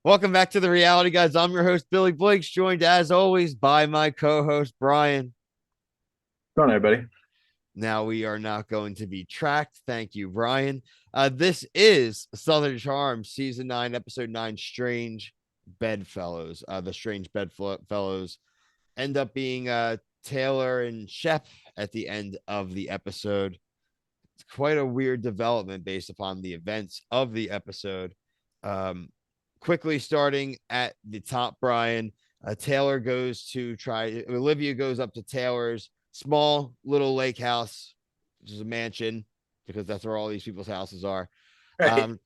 Welcome back to the Reality Guys. I'm your host, Billy Blinks, joined as always by my co host, Brian. Go on, everybody. Now we are not going to be tracked. Thank you, Brian. This is Southern Charm, Season 9, Episode 9, Strange Bedfellows. The Strange Bedfellows end up being Taylor and Shep at the end of the episode. It's quite a weird development based upon the events of the episode. Um, Quickly starting at the top, Brian. Taylor goes to try. Olivia goes up to Taylor's small little lake house, which is a mansion, because that's where all these people's houses are. Right. Um,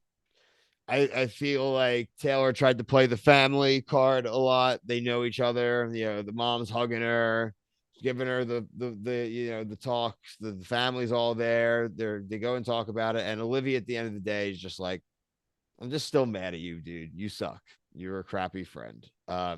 I feel like Taylor tried to play the family card a lot. They know each other. The mom's hugging her, giving her the talks. The family's all there. They go and talk about it. And Olivia at the end of the day is just like, I'm just still mad at you, dude. You suck. You're a crappy friend. I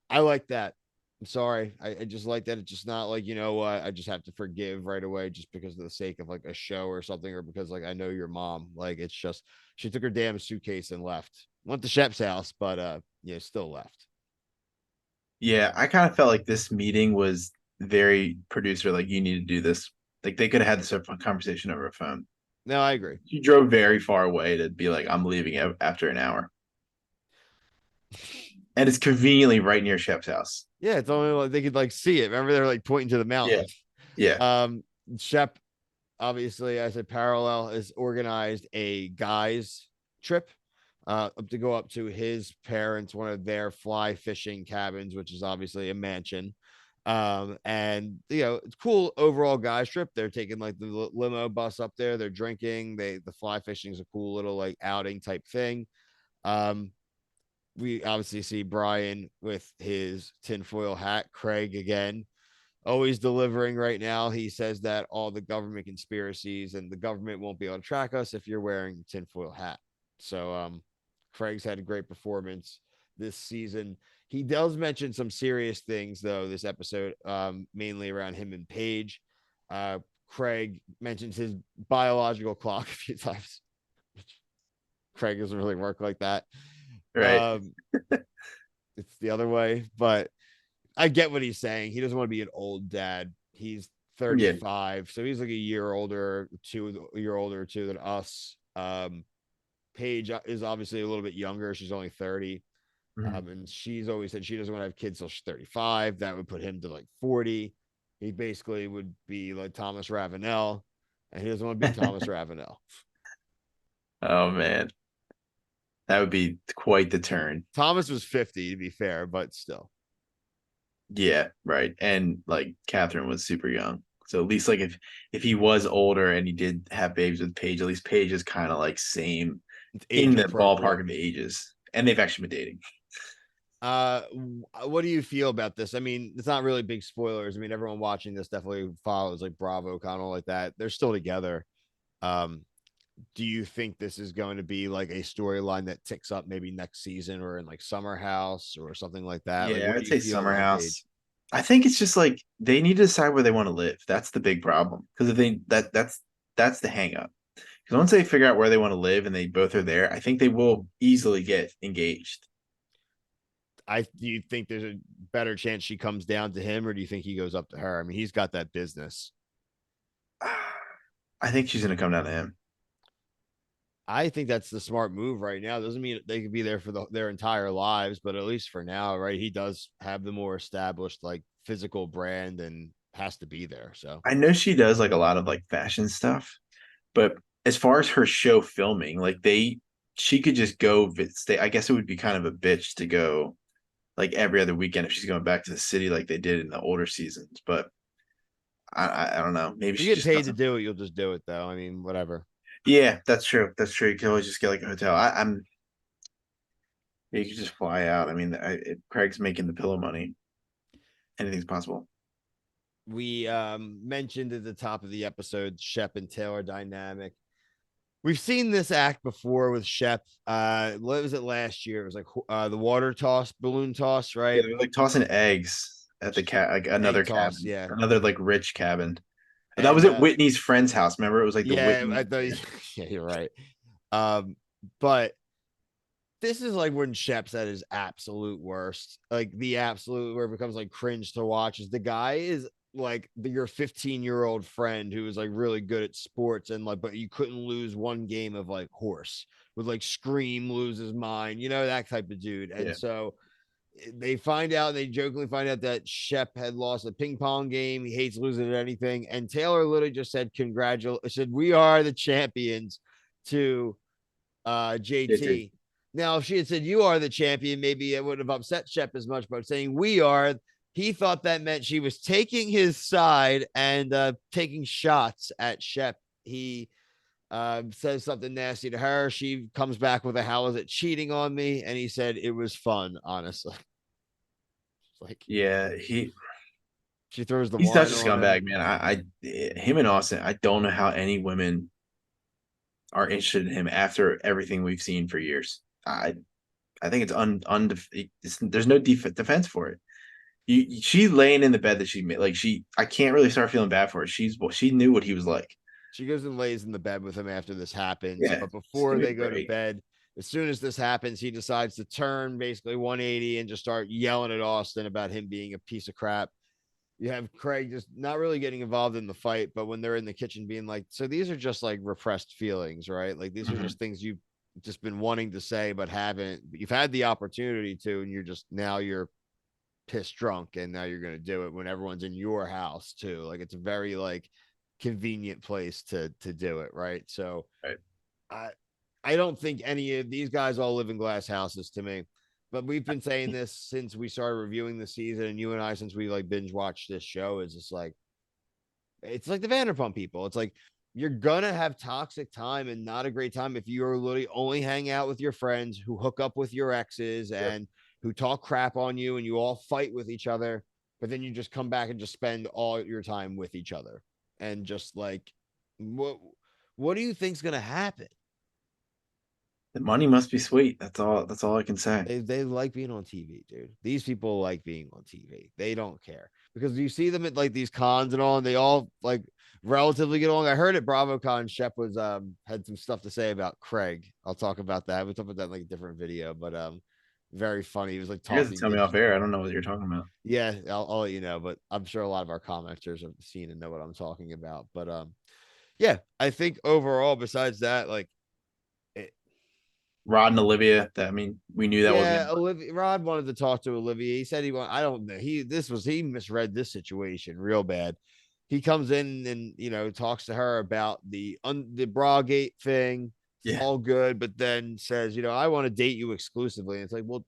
like that. I'm sorry. I just like that. It's just not like, you know what, I just have to forgive right away just because of the sake of like a show or something, or because like I know your mom. Like it's just she took her damn suitcase and left. Went to Shep's house, but still left. Yeah, I kind of felt like this meeting was very producer, like you need to do this. Like they could have had this conversation over a phone. No, I agree. She drove very far away to be like, I'm leaving after an hour. And it's conveniently right near Shep's house. Yeah, it's only like they could like see it. Remember, they're like pointing to the Yeah. mountain. Yeah. Um, Shep, obviously, as a parallel, has organized a guys trip to go up to his parents, one of their fly fishing cabins, which is obviously a mansion. And it's cool overall guys trip. They're taking like the limo bus up there. They're drinking. The fly fishing is a cool little like outing type thing. Um, we obviously see Brian with his tinfoil hat, Craig again always delivering right now. He says that all the government conspiracies and the government won't be able to track us if you're wearing a tinfoil hat. So Craig's had a great performance this season. He does mention some serious things though this episode, mainly around him and Paige. Craig mentions his biological clock a few times. Craig doesn't really work like that. Right. Um, it's the other way, but I get what he's saying. He doesn't want to be an old dad. He's Yeah. 35, so he's like a year older or two than us. Paige is obviously a little bit younger. She's only 30. Mhm. And she's always said she doesn't want to have kids till she's 35. That would put him to like 40. He basically would be like Thomas Ravenel, and he doesn't want to be Thomas Ravenel. Oh man. That would be quite the turn. Thomas was 50 to be fair, but still. Yeah, right. And like Catherine was super young. So at least like if he was older and he did have babies with Paige, at least Paige is kind of like same It's in age the ballpark appropriate. of the ages. And they've actually been dating. Uh, what do you feel about this? I mean, it's not really big spoilers. I mean, everyone watching this definitely follows like Bravo, kind of like that. They're still together. Um, do you think this is going to be like a storyline that ticks up maybe next season or in like Summer House or something like that? Like, Yeah, what do I'd you say feel Summer about House. Paige? I think it's just like they need to decide where they want to live. That's the big problem. Because if they that's the hang up. Because once they figure out where they want to live and they both are there, I think they will easily get engaged. Do you think there's a better chance she comes down to him, or do you think he goes up to her? I mean, he's got that business. I think she's gonna come down to him. I think that's the smart move right now. Doesn't mean they could be there for their entire lives, but at least for now, right? He does have the more established like physical brand and has to be there. So I know she does like a lot of like fashion stuff, but as far as her show filming, like she could just go stay. I guess it would be kind of a bitch to go like every other weekend if she's going back to the city like they did in the older seasons. But I don't know. Maybe if you she get just paid to doesn't. do it, you'll just do it though. I mean, whatever. Yeah, that's true. That's true. You can always just get like a hotel. I'm. You could just fly out. I mean, Craig's making the pillow money. Anything's possible. We mentioned at the top of the episode Shep and Taylor dynamic. We've seen this act before with Shep. What was it last year? It was like the water toss, balloon toss, Yeah, right? they're like tossing eggs at the cat, like another Egg toss, cabin, yeah. another like rich cabin. That was And at Whitney's friend's house. Remember, it was like the yeah, Whitney. I thought Yeah. yeah, you're right. Um, but this is like when Shep's at his absolute worst. Like the absolute where it becomes like cringe to watch is the guy is like your 15-year-old friend who is like really good at sports and like, but you couldn't lose one game of like horse would like scream, lose his mind, that type of dude. And Yeah. so they find out, they jokingly find out that Shep had lost a ping pong game. He hates losing at anything. And Taylor literally just said, said, we are the champions to JT. JT. Now, if she had said, you are the champion, maybe it wouldn't have upset Shep as much, but saying we are, he thought that meant she was taking his side and taking shots at Shep. He says something nasty to her. She comes back with a how is it cheating on me? And he said it was fun, honestly. Like Yeah, she throws the he's such wine a on him. scumbag, man. Him and Austin, I don't know how any women are interested in him after everything we've seen for years. I think there's no defense for it. She laying in the bed that she made, like I can't really start feeling bad for her. She knew what he was like. She goes and lays in the bed with him after this happens. Yeah, But just before give me a they go to break. bed, as soon as this happens, he decides to turn basically 180 and just start yelling at Austin about him being a piece of crap. You have Craig just not really getting involved in the fight, but when they're in the kitchen being like, so these are just like repressed feelings, right? Like these are Mhm. just things you've just been wanting to say, but haven't. You've had the opportunity to, and you're pissed drunk, and now you're going to do it when everyone's in your house too. Like it's a very like convenient place to do it, right? So Right. I I don't think any of these guys all live in glass houses to me. But we've been saying this since we started reviewing the season, and you and I, since we like binge watched this show, is just like it's like the Vanderpump people. It's like you're gonna have toxic time and not a great time if you're literally only hang out with your friends who hook up with your exes Yep. and who talk crap on you and you all fight with each other, but then you just come back and just spend all your time with each other. And just like what do you think's gonna happen? The money must be sweet. That's all I can say. They like being on TV, dude. These people like being on TV. They don't care because you see them at like these cons and all, and they all like relatively get along. I heard at BravoCon, Shep was had some stuff to say about Craig. I'll talk about that. We talk about that in like a different video, but very funny. He was like You guys talking tell me good off shit. air. I don't know what you're talking about. Yeah, I'll let you know, but I'm sure a lot of our commenters have seen and know what I'm talking about. But yeah, I think overall, besides that, like Rod and Olivia. I mean, we knew that was yeah, gonna. Olivia Rod wanted to talk to Olivia. He said he want I don't know. He misread this situation real bad. He comes in and talks to her about the Brawgate thing. It's Yeah, all good, but then says, I want to date you exclusively. And it's like, well,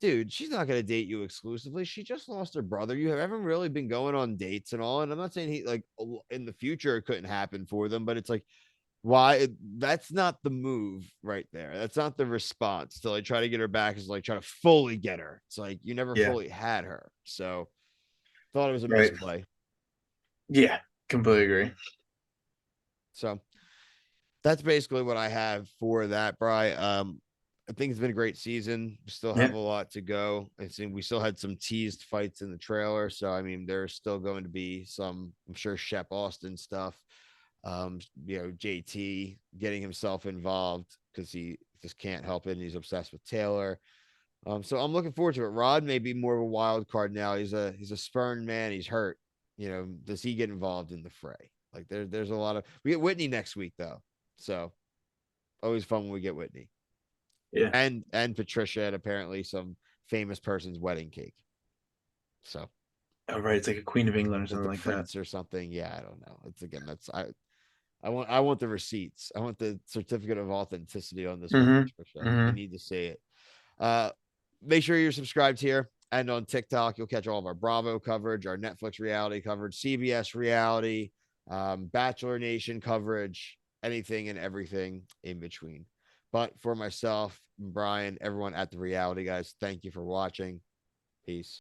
dude, she's not gonna date you exclusively. She just lost her brother. You haven't really been going on dates and all. And I'm not saying he like in the future it couldn't happen for them, but it's like why that's not the move right there. That's not the response to like try to get her back is like try to fully get her. It's like you never yeah, fully had her. So thought it was a right. misplay. Yeah, completely agree. So that's basically what I have for that, Bry. I think it's been a great season. We still have Yeah, a lot to go. I think we still had some teased fights in the trailer. So I mean, there's still going to be some, I'm sure, Shep Austin stuff. JT getting himself involved because he just can't help it. And he's obsessed with Taylor. So I'm looking forward to it. Rod may be more of a wild card now. He's a spurned man. He's hurt. Does he get involved in the fray? Like there's a lot of we get Whitney next week though. So always fun when we get Whitney. yeah. And Patricia and apparently some famous person's wedding cake. So Oh, right. It's like a Queen of England or like something the like that. prince or something. Yeah, I don't know. It's again that's I want the receipts. I want the certificate of authenticity on this with Mm-hmm. Patricia. I Mm-hmm. need to see it. Uh, Make sure you're subscribed here and on TikTok. You'll catch all of our Bravo coverage, our Netflix reality coverage, CBS reality, Bachelor Nation coverage, anything and everything in between. But for myself, Brian, everyone at the reality, guys, thank you for watching. Peace.